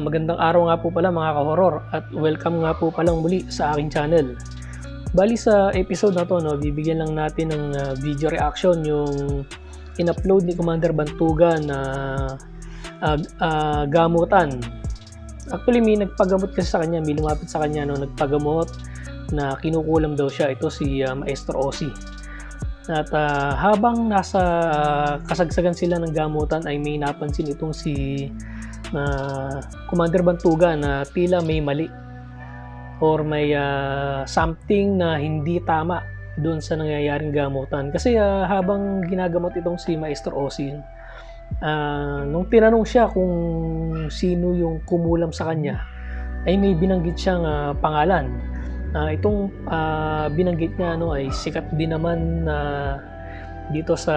Magandang araw nga po pala mga ka-horror at welcome nga po palang muli sa aking channel. Bali sa episode na to, bibigyan lang natin ng video reaction yung in-upload ni Commander Bantugan na gamutan. Actually may nagpagamot kasi sa kanya, may lumapit sa kanya nagpagamot na kinukulam daw siya. Ito si Maestro Ozzy. At habang nasa kasagsagan sila ng gamutan ay may napansin itong si Commander Bantugan na tila may mali or may something na hindi tama doon sa nangyayaring gamutan. Kasi habang ginagamot itong si Maestro Ozzy, nung tinanong siya kung sino yung kumulam sa kanya, ay may binanggit siyang pangalan. Itong binanggit niya ay sikat din naman dito sa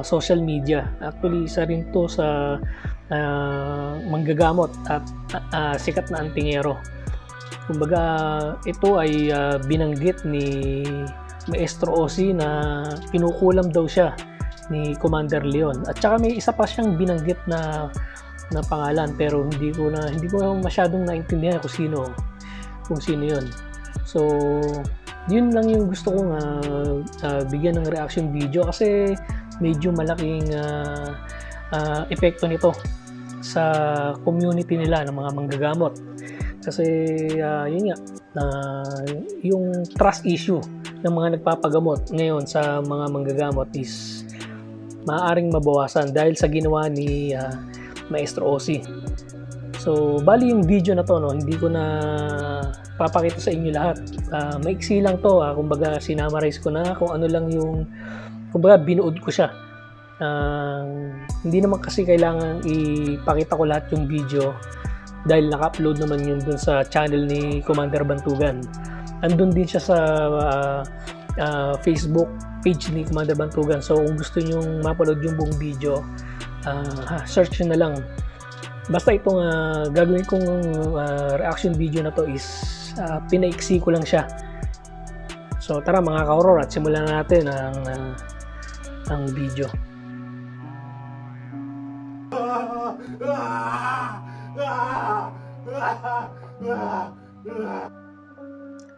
social media. Actually, isa rin to sa manggagamot at sikat na antingero. Kumbaga, ito ay binanggit ni Maestro Ozzy na kinukulam daw siya ni Commander Leon. At saka may isa pa siyang binanggit na pangalan, pero hindi ko masyadong naintindihan kung sino 'yon. So, yun lang yung gusto kong bigyan ng reaction video kasi medyo malaking epekto nito sa community nila ng mga manggagamot. Kasi yun nga, yung trust issue ng mga nagpapagamot ngayon sa mga manggagamot is maaaring mabawasan dahil sa ginawa ni Maestro Ozzy. So, bali yung video na to, hindi ko na papakita sa inyo lahat. Maiksi lang to, kumbaga sinamarize ko na kung ano lang yung, kumbaga binuod ko siya. Hindi naman kasi kailangan ipakita ko lahat yung video dahil naka-upload naman yun dun sa channel ni Commander Bantugan. Andun din siya sa Facebook page ni Commander Bantugan. So kung gusto nyo mapanood yung buong video, search nyo na lang. Basta itong gagawin kong reaction video na to is pinaiksi ko lang siya. So tara mga ka-horror at simulan na natin ang video.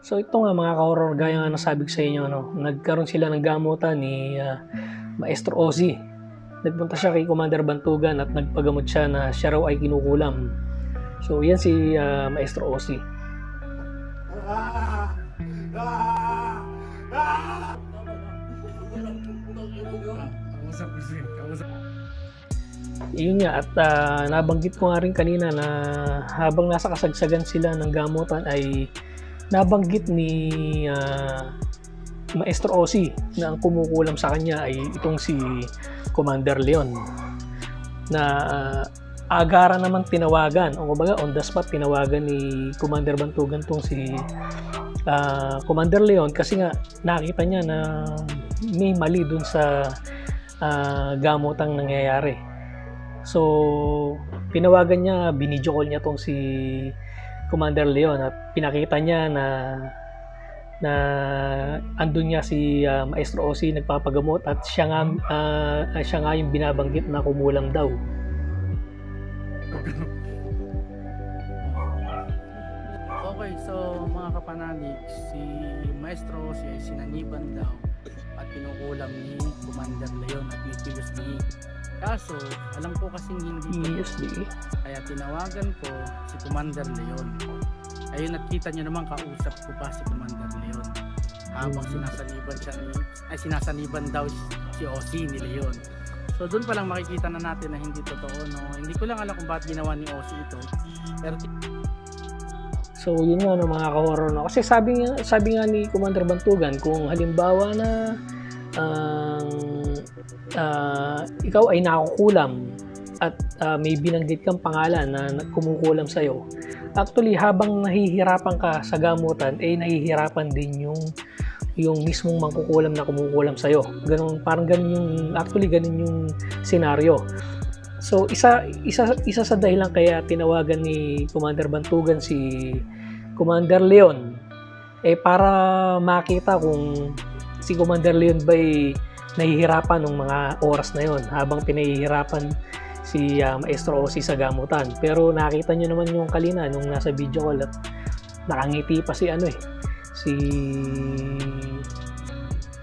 So ito nga mga ka-horror, gaya nga nasabi ko sa inyo, nagkaroon sila ng gamutan ni Maestro Ozzy. Nagpunta siya kay Commander Bantugan at nagpagamot siya na siya raw ay kinukulam. So yan si Maestro Ozzy. Yun nga, at nabanggit ko nga rin kanina na habang nasa kasagsagan sila ng gamutan ay nabanggit ni Maestro Ozzy na ang kumukulam sa kanya ay itong si Commander Leon, na agara naman tinawagan, o kumbaga on the spot tinawagan ni Commander Bantugan tong si Commander Leon kasi nga nakita niya na may mali dun sa gamotang nangyayari. So tinawagan niya, binidyo call niya tong si Commander Leon at pinakita niya na andun niya si Maestro Ozzy nagpapagamot at siya nga yung binabanggit na kumulam daw. Okay, so mga kapanalig, si Maestro Ozzy ay sinaniban daw at pinukulam ni Commander Leon at ni PSDE. Kaso, alam ko kasing hindi PSDE, kaya tinawagan ko si Commander Leon. Ayun, nakita niyo naman, kausap ko pa si Commander Leon habang sinasaniban daw si Ozzy ni Leon. So doon pa lang makikita na natin na hindi totoo, Hindi ko lang alam kung bakit ginawa ni Ozzy ito. Pero so yun nga mga ka-horror, kasi sabi nga ni Commander Bantugan, kung halimbawa na ikaw ay nakukulam at may binanggit kang pangalan na kumukulam sa'yo, actually habang nahihirapan ka sa gamutan, nahihirapan din yung mismong mangkukulam na kumukulam sa'yo. Parang ganun yung, actually ganun yung senaryo. So isa sa dahilan kaya tinawagan ni Commander Bantugan si Commander Leon para makita kung si Commander Leon ba'y nahihirapan ng mga oras na yon habang pinahihirapan si Maestro Ozzy sa gamutan. Pero nakita nyo naman yung kalina nung nasa video call at nakangiti pa si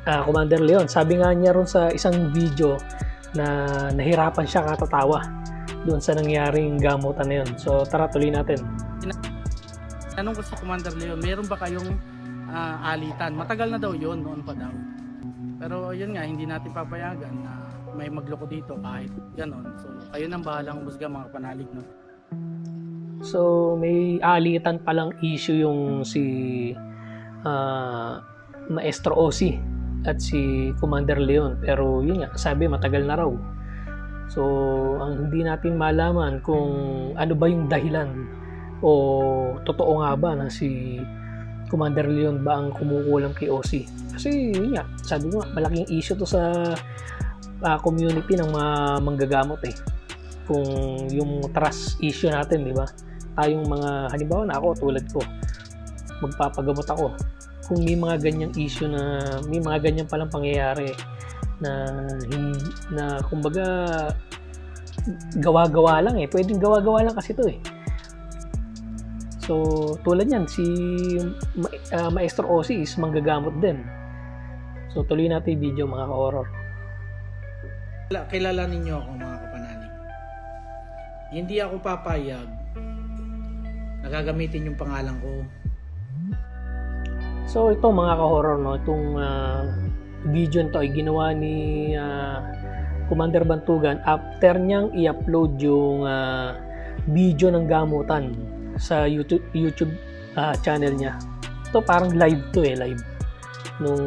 Commander Leon. Sabi nga niya ron sa isang video na nahirapan siya katatawa doon sa nangyaring gamutan na yun. So tara, tuloy natin. Tanong ko si Commander Leon, meron ba kayong alitan? Matagal na daw yun, noon pa daw. Pero yun nga, hindi natin papayagan na may magloko dito kahit ganon. So kayo nang bahalang umusga mga panalig, no? So may alitan palang issue yung si Maestro Ozzy at si Commander Leon, pero yun nga, sabi matagal na raw. So ang hindi natin malaman kung ano ba yung dahilan o totoo nga ba na si Commander Leon ba ang kumukulam kay Ozzy. Kasi yun nga, sabi ko nga, malaking issue to sa community ng mga manggagamot kung yung trust issue natin, di ba? Tayong mga, halimbawa na ako, tulad ko, magpapagamot ako, kung may mga ganyang issue na may mga ganyan palang pangyayari na kumbaga gawa-gawa lang pwedeng gawa-gawa lang kasi ito So tulad yan, si Maestro Ozzy is manggagamot din. So tuloy natin yung video mga ka-horror. Kilala ninyo ako mga kapanalig. Hindi ako papayag na gagamitin yung pangalan ko. So ito mga ka-horror, no, itong video nito ay ginawa ni Commander Bantugan after niyang i-upload yung video ng gamutan sa YouTube channel niya. Ito parang live to live nung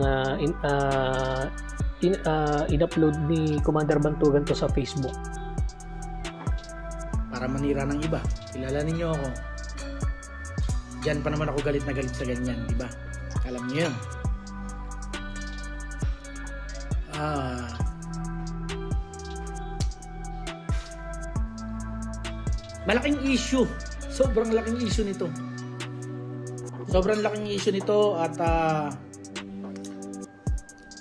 in-upload ni Commander Bantugan to sa Facebook. Para manira ng iba. Kilala ninyo ako. Diyan pa naman ako galit na galit sa ganyan, di ba? Alam niyo yan. Malaking issue. Sobrang laking issue nito. Sobrang laking issue nito at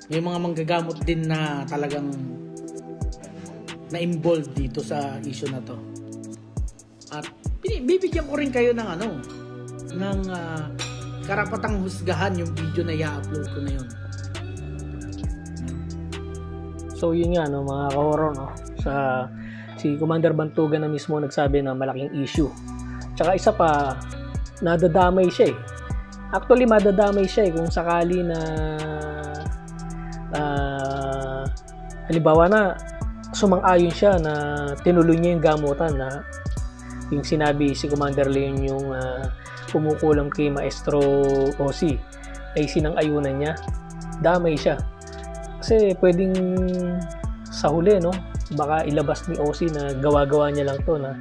may mga manggagamot din na talagang na-involved dito sa issue na to. At bibigyan ko rin kayo ng ng karapatang husgahan yung video na i-upload ko na yun. So yun nga, no, mga ka-horror, no, si Commander Bantugan na mismo nagsabi na malaking issue. Tsaka isa pa, nadadamay siya Actually madadamay siya kung sakali na halimbawa na sumang-ayon siya na tinuloy niya yung gamutan na yung sinabi si Commander Leon yung kumukulam kay Maestro Ozzy ay sinang-ayunan niya, damay siya. Kasi pwedeng sa huli, no, baka ilabas ni Ozzy na gawa-gawa niya lang to na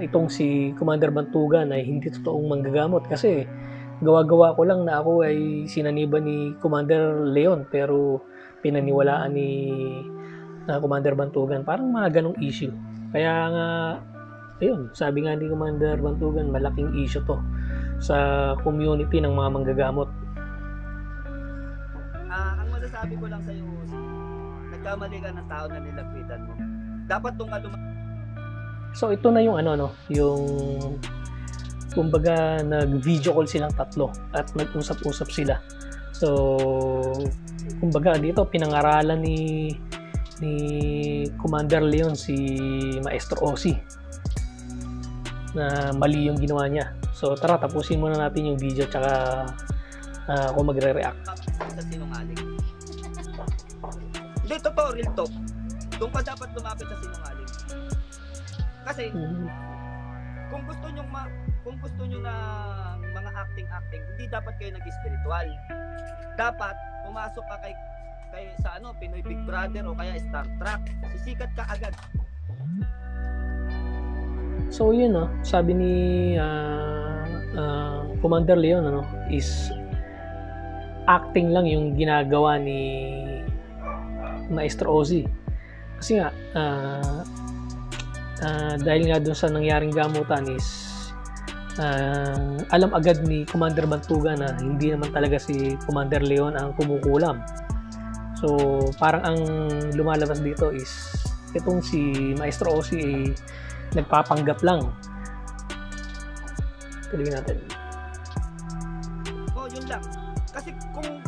itong si Commander Bantugan ay hindi totoong manggagamot kasi gawa-gawa ko lang na ako ay sinaniban ni Commander Leon pero pinaniwalaan ni Commander Bantugan. Parang mga ganong issue. Kaya nga ayun, sabi nga ni Commander Bantugan, malaking issue to sa community ng mga manggagamot. Ang masasabi ko lang sa iyo, nagkamali ka ng tao na nilagpitan mo. Dapat tong So ito na yung yung kumbaga nag-video call silang tatlo at nag-usap-usap sila. So kumbaga dito pinangaralan ni Commander Leon si Maestro Ozzy na mali yung ginawa niya. So tara, tapusin muna natin yung video tsaka ako magre-react. Sa sinungaling. Hindi, totoo, real talk. Doon ka dapat lumapit sa sinungaling. Kasi kung gusto nyo na mga acting, hindi dapat kayo nag-spiritual. Dapat pumasok ka kay sa Pinoy Big Brother o kaya Star Trek. Sisikat ka agad. So yun sabi ni Commander Leon is acting lang yung ginagawa ni Maestro Ozzy. Kasi nga dahil nga dun sa nangyaring gamutan is alam agad ni Commander Bantugan na hindi naman talaga si Commander Leon ang kumukulam. So parang ang lumalabas dito is itong si Maestro Ozzy ay nagpapanggap lang. Tuloy natin. Yun lang. Kasi kung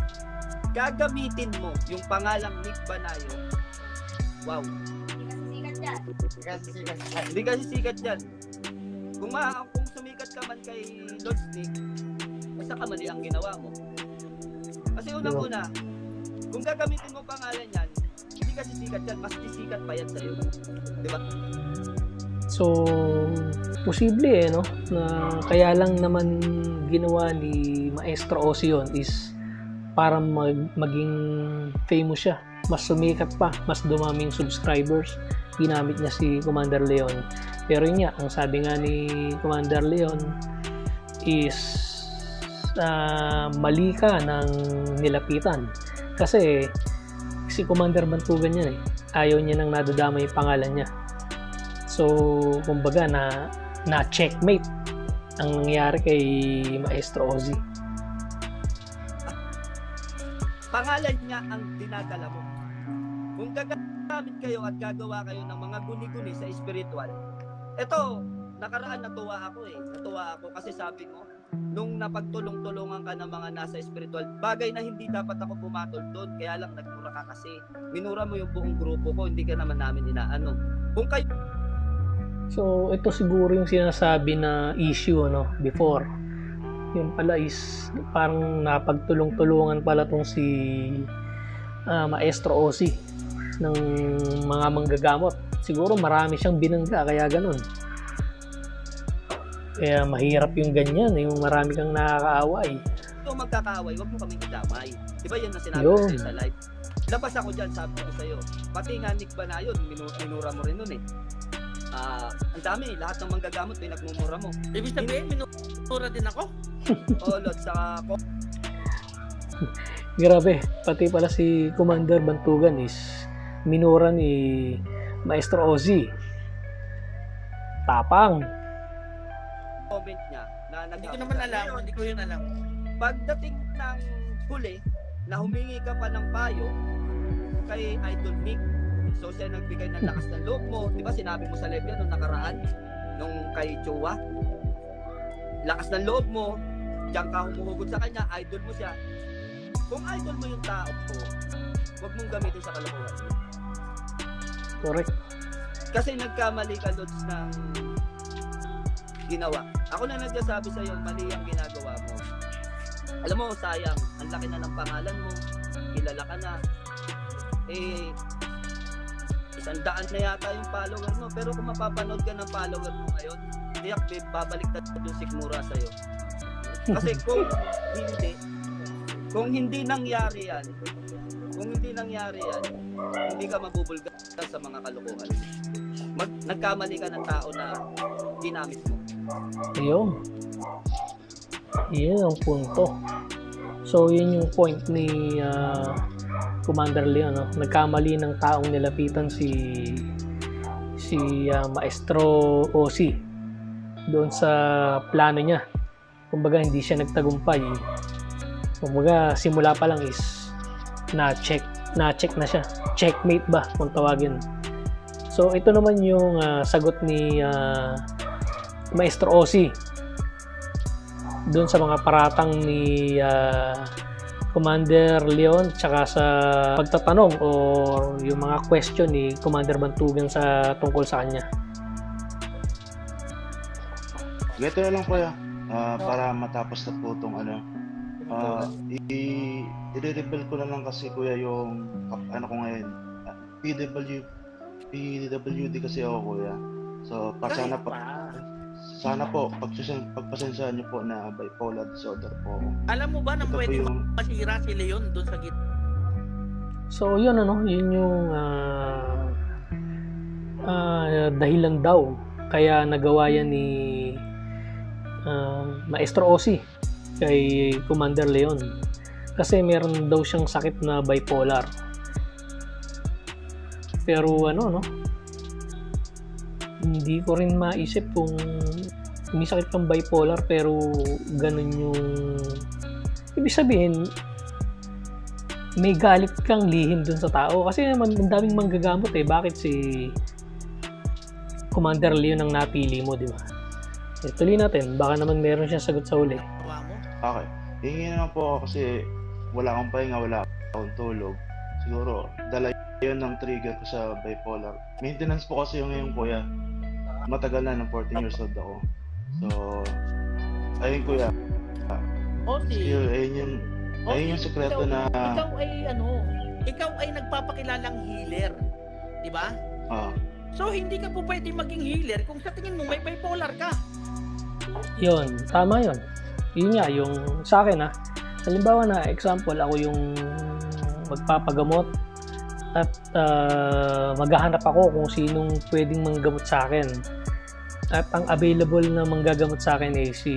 gagamitin mo yung pangalang Nick Banayo, wow. Hindi kasi sikat yan. Kung sumikat ka man kay Lord Nick, basta ka mali ang ginawa mo. Kasi unang-una, kung gagamitin mo pangalan yan, hindi kasi sikat yan, mas sisikat pa yan sa'yo. Diba? So, posible na kaya lang naman ginawa ni Maestro Ozzy yun is para maging famous siya. Mas sumikat pa, mas dumaming subscribers. Ginamit niya si Commander Leon. Pero yun nga, ang sabi nga ni Commander Leon is mali ka ng nilapitan. Kasi si Commander Bantugan yan ayaw niya nang nadadama yung pangalan niya. So, kumbaga na checkmate ang nangyari kay Maestro Ozzy. Pangalan niya ang dinadala mo. Kung gagamit kayo at gagawa kayo ng mga guni-guni sa spiritual, eto, nakaraan natuwa ako kasi sabi mo, nung napagtulong-tulungan ka ng mga nasa spiritual, bagay na hindi dapat ako pumatol doon, kaya lang nagmura ka kasi. Minura mo yung buong grupo ko, hindi ka naman namin inaano. Kung kayo So, ito siguro yung sinasabi na issue before. Yung pala is parang napagtulong-tulungan pala tong si Maestro Ozzy ng mga manggagamot. Siguro marami siyang binangga kaya ganun. Kaya mahirap yung ganyan, yung marami kang nakakaaway. Kung magkakaaway, wag mo kaming idamay. Diba yan na sinabi ko sa'yo sa live? Labas ako dyan, sabi ko sa'yo. Pati nga Nick Banayo, minura mo rin nun ang dami, lahat ng manggagamot pinagmumura mo. Ibig sabihin, minura din ako? Lord, saka Grabe, pati pala si Commander Bantugan is minura ni Maestro Ozzy. Tapang. Comment niya na Hindi ko naman alam, hindi ko yun alam. Pagdating ng huli, na humingi ka pa ng payo kay Idol Nick, so siya nagbigay ng lakas ng loob mo. Di ba sinabi mo sa live yan nung nakaraan, nung kay Chua, lakas ng loob mo, diyan ka humuhugot sa kanya, idol mo siya. Kung idol mo yung tao, huwag mong gamitin sa kalokohan. Correct. Kasi nagkamali ka, Lods, ng ginawa. Ako na nagsasabi sa'yo, mali ang ginagawa mo. Alam mo, sayang, ang laki na ng pangalan mo, kilala ka na, 100 na yata yung follower mo. Pero kung mapapanood ka ng follower mo ngayon, tiyak babalik na yung sikmura sa'yo. Kasi kung hindi nangyari yan, hindi ka mabubulgar sa mga kalokohan. Nagkamali ka ng tao na ginamit mo. Ayun. Yun ang punto. So, yun yung point ni Commander Leon. Nagkamali ng taong nilapitan si Maestro Ozzy doon sa plano niya. Kumbaga, hindi siya nagtagumpay. Kumbaga, simula pa lang is na-check na siya. Checkmate ba kung tawagin. So, ito naman yung sagot ni Maestro Ozzy doon sa mga paratang ni Commander Leon tsaka sa pagtatanong o yung mga question ni Commander Bantugan sa tungkol sa kanya. Ganito na lang kuya, para matapos na po itong i-reveal ko na lang kasi kuya yung ko ngayon, PWD kasi ako kuya. So sana po pagpasensyahan niyo po na bipolar disorder po. Alam mo ba na pwede masira si Leon doon sa gitna? So yun yun yung dahilan daw Kaya nagawa yan ni Maestro Ozzy kay Commander Leon. Kasi meron daw siyang sakit na bipolar. Pero hindi ko rin maisip kung may sakit kang bipolar pero ganun yung ibig sabihin may galit kang lihim dun sa tao kasi naman ang daming manggagamot bakit si Commander Leon ang napili mo, di ba? Tuloy natin, baka naman meron siyang sagot sa huli. Okay, hingi naman po ako kasi wala akong pahinga, wala akong tulog. Siguro dala yun ng trigger ko sa bipolar. Maintenance po kasi yung ngayon, kuya. Matagal na, ng 14 years old ako. So, ayun, kuya. Ayun yung sekreto na... Ikaw ay nagpapakilalang healer. Di ba? So, hindi ka po pwede maging healer kung sa tingin mo may bipolar ka. Yun, tama yun. Yun nga, yung sa akin halimbawa na, example, ako yung magpapagamot at maghahanap ako kung sinong pwedeng manggamot sa akin. At ang available na manggagamot sa akin si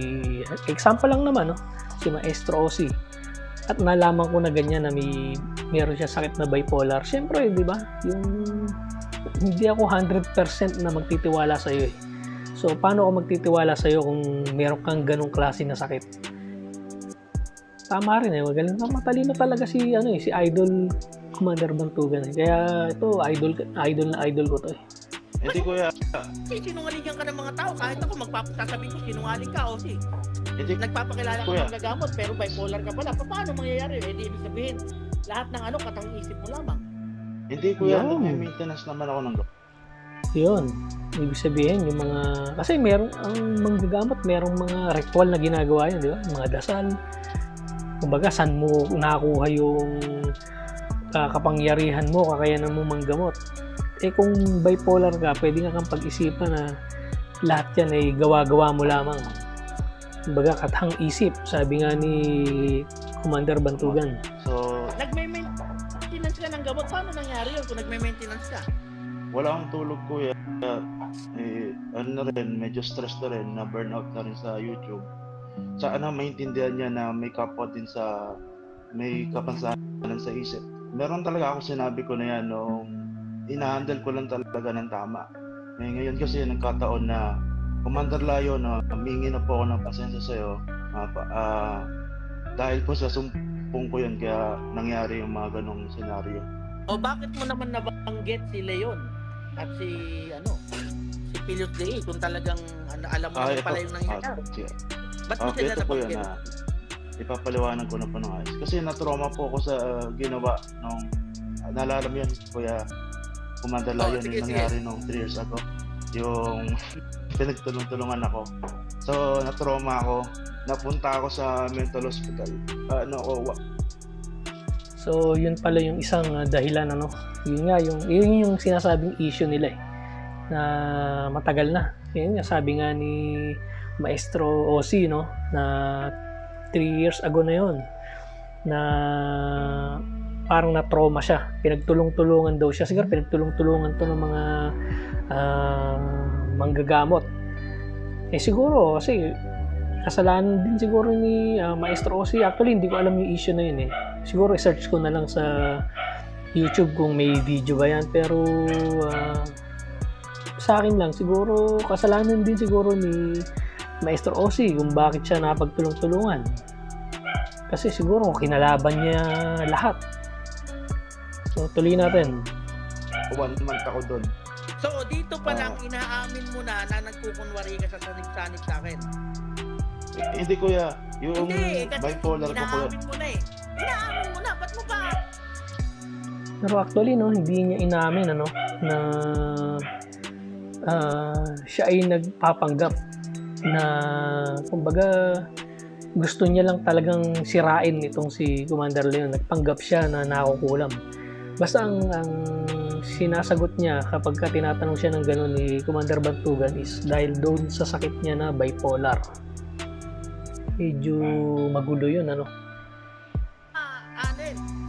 example lang naman, si Maestro Ozzy. At nalaman ko na ganyan na meron siya sakit na bipolar. Siyempre, di ba? Yung hindi ako 100% na magtitiwala sa iyo. So, paano ako magtitiwala sa iyo kung meron kang ganung klase na sakit? Tama rin magaling na matalino talaga si Idol Commander Bantugan. Kaya ito idol ko to. Hindi, kuya. Sinungalingan ka ng mga tao kahit ako magpapasasabi ko sinungaling ka Ozzy. Hindi, nagpapakilala ka kuya, ng gagamot pero bipolar ka pala. Paano mangyayari? Di ibig sabihin lahat ng katang isip mo lamang. Hindi, kuya, nag-maintenance naman ako ng yun. Ibig sabihin, yung mga... Kasi ang manggagamot, merong mga ritual na ginagawa yun, di ba? Mga dasal. Kumbaga, saan mo nakuha yung kapangyarihan mo, kakayanan mo manggamot. Kung bipolar ka, pwede nga kang pag-isipan na lahat yan ay gawa-gawa mo lamang. Kumbaga, katang isip, sabi nga ni Commander Bantugan. So, nagme-maintenance ka ng gamot, paano nangyari yun kung nagme-maintenance ka? Wala akong tulog, kuya. Medyo stress na rin, na burnout na rin sa YouTube. Sana maintindihan niya na may kapwa din may kapansanan sa isip. Meron talaga ako sinabi ko na yan, ina-handle ko lang talaga ng tama. Ngayon kasi nagkataon na Commander Lion, humingi na po ako ng pasensya sa'yo. Dahil po sa sumpong ko yun, kaya nangyari yung mga ganong senaryo. O bakit mo naman nabanggit si Leon at si Pilot Day kung talagang alam mo naman pala yung nangyayari? Ba't mo sila nabanggit? Ipapaliwanag ko na po ng ayos. Kasi na-trauma po ako sa ginawa nung naalala mo yun, kuya Commander Lion, yung nangyari nung 3 years ago. Yung pinagtulong-tulungan ako. So, na-trauma ako. Napunta ako sa mental hospital. So, yun pala yung isang dahilan, yun yung sinasabing issue nila na matagal na. Yun nga, sabi nga ni Maestro Ozzy, na 3 years ago na yun, na parang na-trauma siya. Pinagtulong-tulungan daw siya. Siguro pinagtulong-tulungan to ng mga manggagamot. Siguro, kasi kasalanan din siguro ni Maestro Ozzy. Actually, hindi ko alam yung issue na yun Siguro, i-search ko na lang sa YouTube kung may video ba yan. Pero, sa akin lang, siguro, kasalanan din siguro ni Maestro Ozzy kung bakit siya napagtulong-tulungan. Kasi siguro, kinalaban niya lahat. So, tuloy natin. 1 month ako doon. So, dito pa lang, inaamin mo na nagkukunwari ka sa sanig-sanig sa akin. Hindi, kuya. Yung hindi, kasi bipolar ko, kuya. Inaamin mo na Inaamin mo na. Ba't mo ba? Pero actually, hindi niya inamin, na siya ay nagpapanggap na, kumbaga, gusto niya lang talagang sirain itong si Commander Leon. Nagpanggap siya na nakukulam. Basta ang sinasagot niya kapag tinatanong siya ng gano'n ni Commander Bantugan is dahil doon sa sakit niya na bipolar. Medyo magulo yun,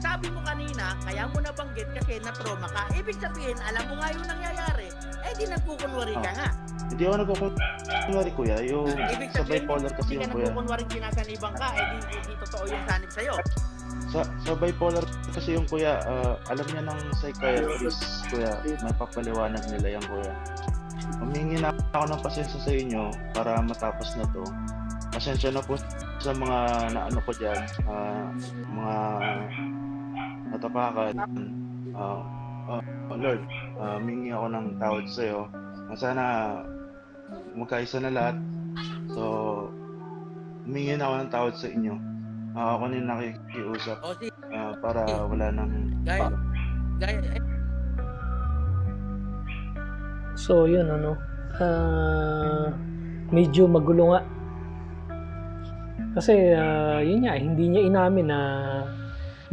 sabi mo kanina, kaya mo nabanggit kasi na-trauma ka. Ibig sabihin, alam mo nga yung nangyayari, di nagkukunwari ka nga. Hindi ako nagkukunwari kuya, yung Ibig sa sabihin, bipolar kasi hindi yung ka kuya. nagkukunwaring sinasaniban ka, di totoo yung sanib sa'yo. Sa bipolar kasi yung kuya, alam niya ng psychiatrist kuya, may papaliwanag nila yan kuya. Humingi na ako ng pasensya sa inyo para matapos na to. Pasensya na po sa mga naano ko dyan, mga natapakan. Lord, humingi ako ng tawad sa'yo. Sana magkaisa na lahat. So, humingi na ako ng tawad sa inyo. Ako na yung nakikiusap para wala nang Gaya, So, yun, medyo magulo nga. Kasi, yun nga, hindi niya inamin na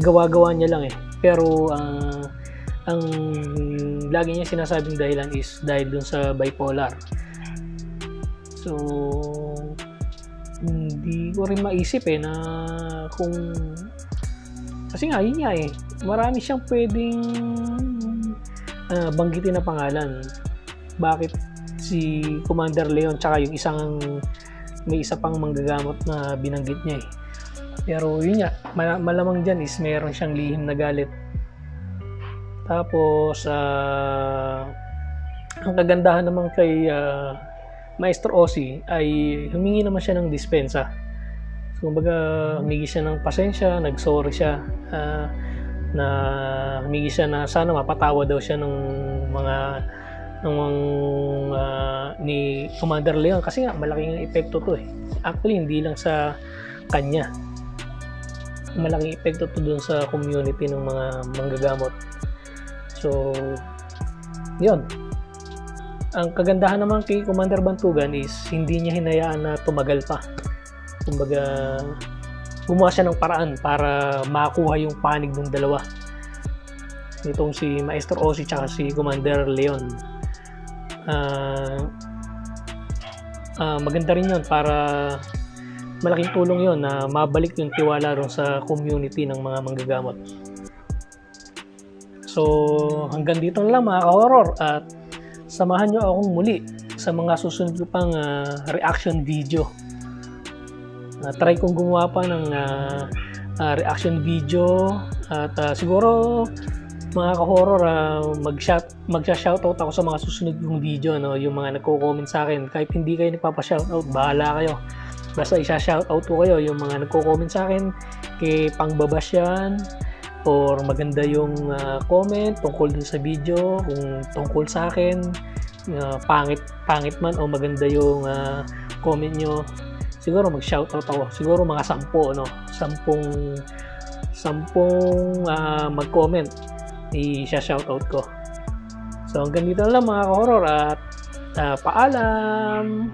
gawa-gawa niya lang eh. Pero, ang lagi niya sinasabing dahilan is dahil dun sa bipolar. So, hindi ko rin maisip eh na kung... Kasi nga, yun nga eh. Marami siyang pwedeng banggitin na pangalan. Bakit si Commander Leon tsaka yung may isa pang manggagamot na binanggit niya eh. Pero yun nga, malamang dyan is meron siyang lihim na galit. Tapos ang kagandahan naman kay Maestro Ozzy ay humingi naman siya ng dispensa. So, kumbaga humingi siya ng pasensya, nag-sorry siya, na humingi siya na sana mapatawa daw siya ng mga ni Commander Leon kasi nga malaking epekto to eh. Actually hindi lang sa kanya, malaking epekto to dun sa community ng mga manggagamot. So yun, ang kagandahan naman kay Commander Bantugan is hindi niya hinayaan na tumagal pa. Kumbaga gumawa siya ng paraan para makuha yung panig ng dalawa, nitong si Maestro Ozzy tsaka si Commander Leon. Maganda rin yun para malaking tulong yun na mabalik yung tiwala ron sa community ng mga manggagamot. So hanggang dito lang mga ka-horror, at samahan nyo akong muli sa mga susunod ko pang reaction video. Try kong gumawa pa ng reaction video at siguro mga ka-horror, magsha-shoutout ako sa mga susunod kong video, no? Yung mga nagko-comment sa akin, kahit hindi kayo nagpapa-shoutout, bahala kayo. Basta isa-shoutout ko kayo, yung mga nagko-comment sa akin, kay pangbabash yan, or maganda yung comment tungkol dun sa video, kung tungkol sa akin, pangit man o maganda yung comment nyo, siguro mag-shoutout ako. Siguro mga 10, no? 10 mag-comment, i-shoutout ko. So hanggang dito lang mga ka-horror, at paalam!